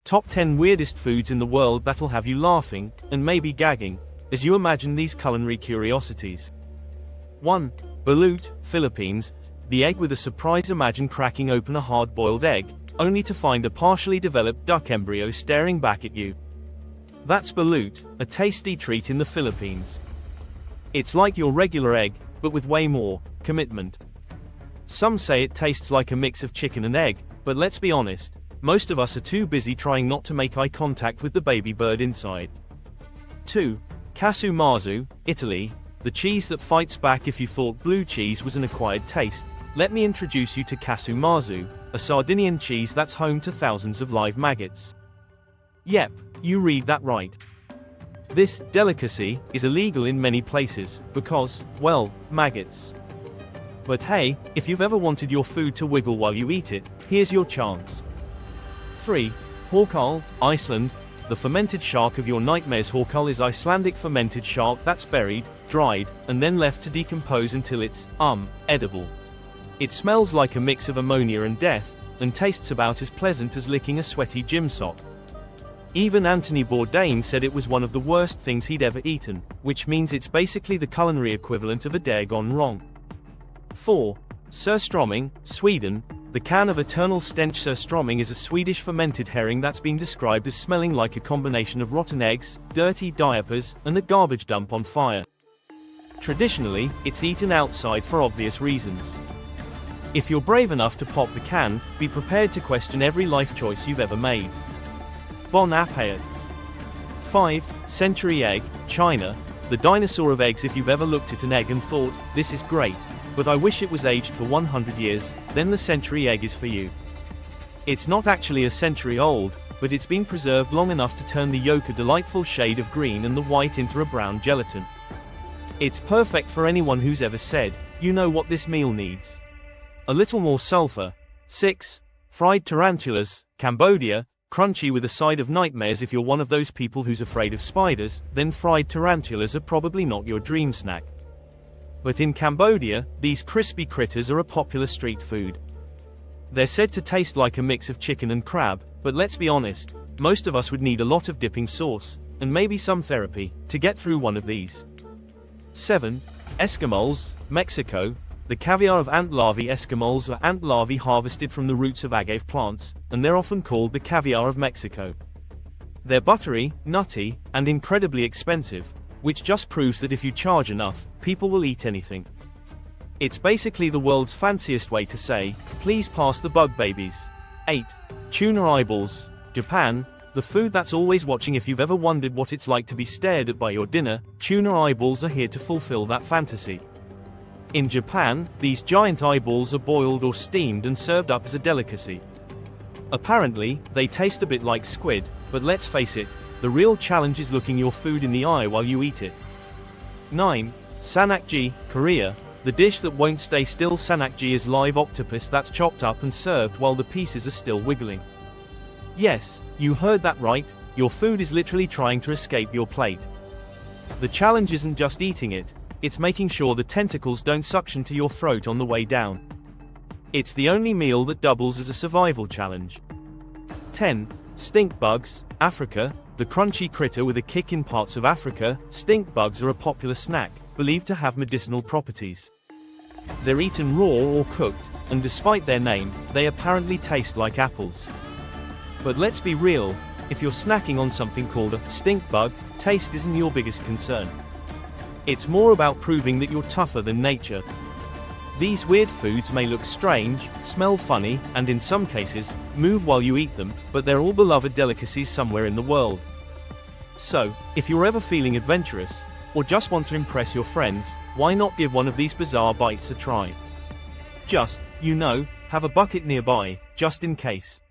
Top 10 weirdest foods in the world that'll have you laughing, and maybe gagging, as you imagine these culinary curiosities. 1. Balut, Philippines. The egg with a surprise. Imagine cracking open a hard-boiled egg, only to find a partially developed duck embryo staring back at you. That's balut, a tasty treat in the Philippines. It's like your regular egg, but with way more commitment. Some say it tastes like a mix of chicken and egg, but let's be honest, most of us are too busy trying not to make eye contact with the baby bird inside. 2. Casu marzu, Italy. The cheese that fights back. If you thought blue cheese was an acquired taste, let me introduce you to casu marzu, a Sardinian cheese that's home to thousands of live maggots. Yep, you read that right. This delicacy is illegal in many places because, well, maggots. But hey, if you've ever wanted your food to wiggle while you eat it, here's your chance. 3. Horkál, Iceland. The fermented shark of your nightmares. Horkál is Icelandic fermented shark that's buried, dried, and then left to decompose until it's, edible. It smells like a mix of ammonia and death, and tastes about as pleasant as licking a sweaty gym sock. Even Anthony Bourdain said it was one of the worst things he'd ever eaten, which means it's basically the culinary equivalent of a dare gone wrong. 4. Surströmming, Sweden. The can of eternal stench. Surströmming is a Swedish fermented herring that's been described as smelling like a combination of rotten eggs, dirty diapers, and a garbage dump on fire. Traditionally, it's eaten outside for obvious reasons. If you're brave enough to pop the can, be prepared to question every life choice you've ever made. Bon appétit. 5. Century egg, China. The dinosaur of eggs. If you've ever looked at an egg and thought, this is great, but I wish it was aged for 100 years, then the century egg is for you. It's not actually a century old, but it's been preserved long enough to turn the yolk a delightful shade of green and the white into a brown gelatin. It's perfect for anyone who's ever said, you know what this meal needs. A little more sulfur. 6. Fried tarantulas, Cambodia. Crunchy with a side of nightmares. If you're one of those people who's afraid of spiders, then fried tarantulas are probably not your dream snack. But in Cambodia, these crispy critters are a popular street food. They're said to taste like a mix of chicken and crab, but let's be honest, most of us would need a lot of dipping sauce, and maybe some therapy, to get through one of these. 7. Escamoles, Mexico. The caviar of ant larvae. Escamoles are ant larvae harvested from the roots of agave plants, and they're often called the caviar of Mexico. They're buttery, nutty, and incredibly expensive, which just proves that if you charge enough, people will eat anything. It's basically the world's fanciest way to say, please pass the bug babies. 8. Tuna eyeballs, Japan. The food that's always watching. If you've ever wondered what it's like to be stared at by your dinner, tuna eyeballs are here to fulfill that fantasy. In Japan, these giant eyeballs are boiled or steamed and served up as a delicacy. Apparently, they taste a bit like squid, but let's face it, the real challenge is looking your food in the eye while you eat it. 9. Sanakji, Korea. The dish that won't stay still. Sanakji is live octopus that's chopped up and served while the pieces are still wiggling. Yes, you heard that right, your food is literally trying to escape your plate. The challenge isn't just eating it, it's making sure the tentacles don't suction to your throat on the way down. It's the only meal that doubles as a survival challenge. 10. Stink bugs, Africa. The crunchy critter with a kick. In parts of Africa, stink bugs are a popular snack, believed to have medicinal properties. They're eaten raw or cooked, and despite their name, they apparently taste like apples. But let's be real, if you're snacking on something called a stink bug, taste isn't your biggest concern. It's more about proving that you're tougher than nature. These weird foods may look strange, smell funny, and in some cases, move while you eat them, but they're all beloved delicacies somewhere in the world. So, if you're ever feeling adventurous, or just want to impress your friends, why not give one of these bizarre bites a try? Just, have a bucket nearby, just in case.